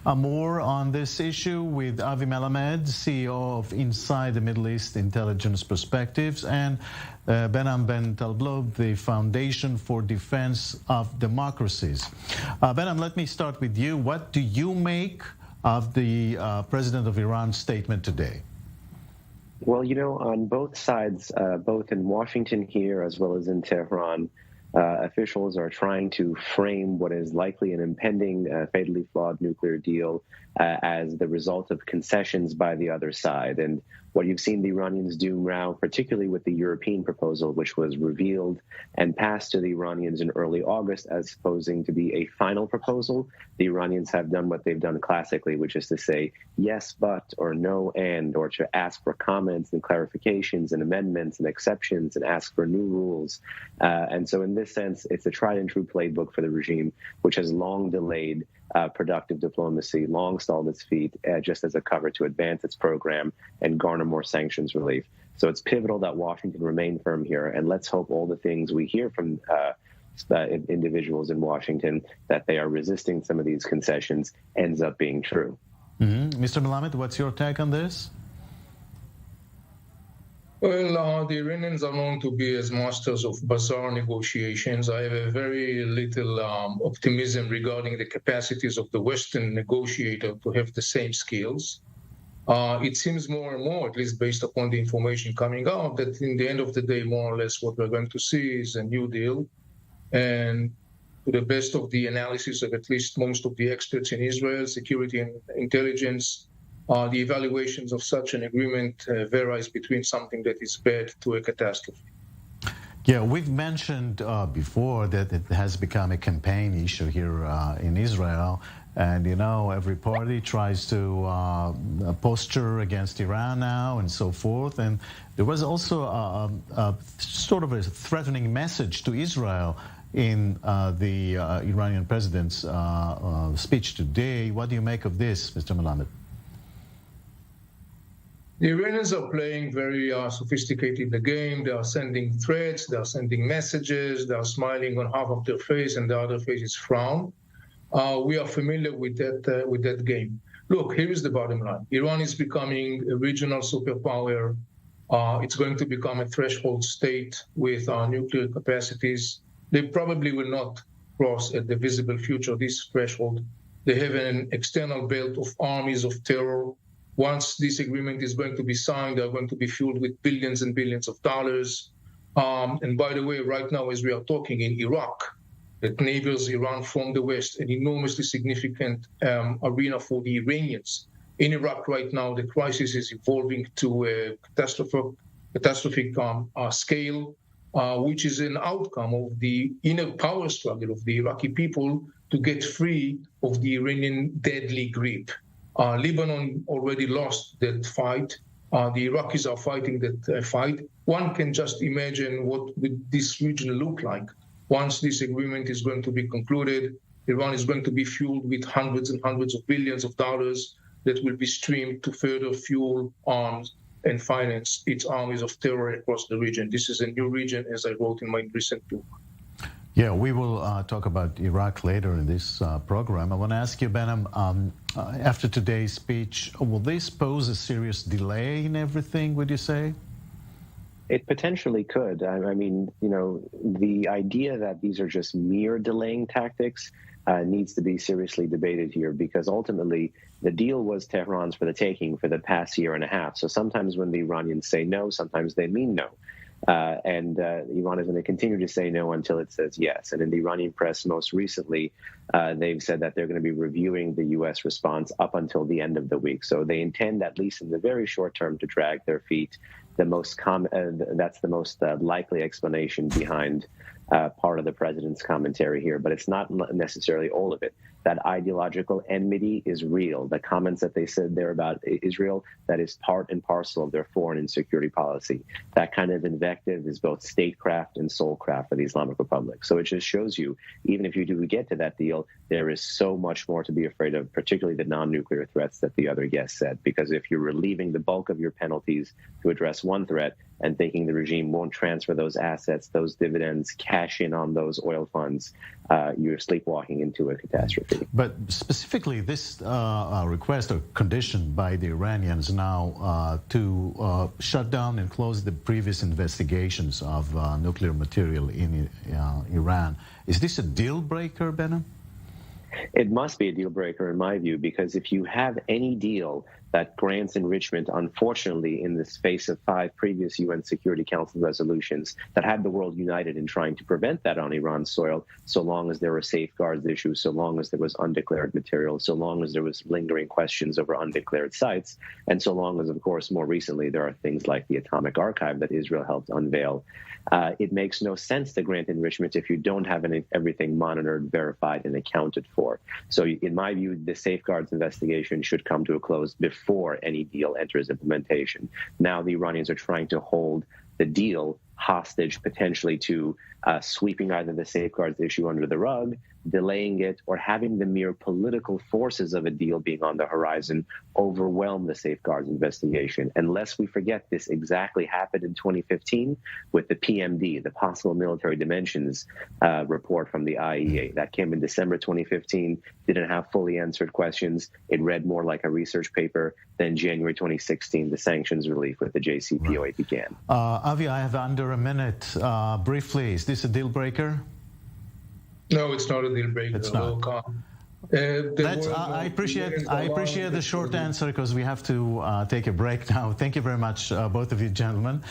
More on this issue with Avi Melamed, CEO of Inside the Middle East Intelligence Perspectives, and Behnam Ben Talblob, the Foundation for Defense of Democracies. Behnam, let me start with you. What do you make of the President of Iran's statement today? Well, on both sides, both in Washington here as well as in Tehran, officials are trying to frame what is likely an impending fatally flawed nuclear deal as the result of concessions by the other side. And what you've seen the Iranians do now, particularly with the European proposal, which was revealed and passed to the Iranians in early August as supposing to be a final proposal, the Iranians have done what they've done classically, which is to say yes, but, or no, and, or to ask for comments and clarifications and amendments and exceptions and ask for new rules. And so in this sense, it's a tried and true playbook for the regime, which has long delayed productive diplomacy, long stalled its feet just as a cover to advance its program and garner more sanctions relief. So it's pivotal that Washington remain firm here, and let's hope all the things we hear from individuals in Washington that they are resisting some of these concessions ends up being true. Mr. Melamed, what's your take on this? Well, the Iranians are known to be as masters of bizarre negotiations. I have a very little optimism regarding the capacities of the Western negotiator to have the same skills. It seems more and more, at least based upon the information coming out, that in the end of the day, more or less what we're going to see is a new deal. And to the best of the analysis of at least most of the experts in Israel, security and intelligence, the evaluations of such an agreement varies between something that is bad to a catastrophe. Yeah, we've mentioned before that it has become a campaign issue here in Israel. And, every party tries to posture against Iran now and so forth. And there was also a sort of a threatening message to Israel in the Iranian president's speech today. What do you make of this, Mr. Melamed? The Iranians are playing very sophisticated the game. They are sending threats, they are sending messages, they are smiling on half of their face and the other face is frown. We are familiar with that game. Look, here is the bottom line. Iran is becoming a regional superpower. It's going to become a threshold state with nuclear capacities. They probably will not cross at the visible future this threshold. They have an external belt of armies of terror. Once this agreement is going to be signed, they're going to be fueled with billions and billions of dollars. And by the way, right now, as we are talking in Iraq, that neighbors Iran from the West, an enormously significant arena for the Iranians. In Iraq right now, the crisis is evolving to a catastrophic scale, which is an outcome of the inner power struggle of the Iraqi people to get free of the Iranian deadly grip. Lebanon already lost that fight. The Iraqis are fighting that fight. One can just imagine what would this region look like once this agreement is going to be concluded. Iran is going to be fueled with hundreds and hundreds of billions of dollars that will be streamed to further fuel arms and finance its armies of terror across the region. This is a new region, as I wrote in my recent book. Yeah, we will talk about Iraq later in this program. I want to ask you, Behnam, after today's speech, will this pose a serious delay in everything, would you say? It potentially could. I mean, the idea that these are just mere delaying tactics needs to be seriously debated here, because ultimately the deal was Tehran's for the taking for the past year and a half. So sometimes when the Iranians say no, sometimes they mean no. And Iran is going to continue to say no until it says yes. And in the Iranian press most recently, they've said that they're going to be reviewing the U.S. response up until the end of the week. So they intend, at least in the very short term, to drag their feet. That's the most likely explanation behind part of the president's commentary here, but it's not necessarily all of it. That ideological enmity is real. The comments that they said there about Israel, that is part and parcel of their foreign and security policy. That kind of invective is both statecraft and soulcraft for the Islamic Republic. So it just shows you, even if you do get to that deal, there is so much more to be afraid of, particularly the non-nuclear threats that the other guest said. Because if you're relieving the bulk of your penalties to address one threat and thinking the regime won't transfer those assets, those dividends, cash in on those oil funds, you're sleepwalking into a catastrophe. policy. But specifically, this request or condition by the Iranians now to shut down and close the previous investigations of nuclear material in Iran, is this a deal breaker, Behnam? It must be a deal breaker in my view, because if you have any deal that grants enrichment, unfortunately, in the space of 5 previous UN Security Council resolutions that had the world united in trying to prevent that on Iran's soil, so long as there were safeguards issues, so long as there was undeclared material, so long as there was lingering questions over undeclared sites, and so long as, of course, more recently, there are things like the Atomic Archive that Israel helped unveil. It makes no sense to grant enrichment if you don't have everything monitored, verified, and accounted for. So in my view, the safeguards investigation should come to a close before any deal enters implementation. Now the Iranians are trying to hold the deal hostage, potentially to sweeping either the safeguards issue under the rug, delaying it, or having the mere political forces of a deal being on the horizon overwhelm the safeguards investigation. Unless we forget, this exactly happened in 2015 with the PMD, the Possible Military Dimensions report from the IEA. That came in December 2015, didn't have fully answered questions. It read more like a research paper. Then January 2016, the sanctions relief with the JCPOA began. Avi, I have under a minute. Briefly, is this a deal breaker? No, it's not a deal breaker. It's not. I appreciate the short answer, because we have to take a break now. Thank you very much, both of you gentlemen.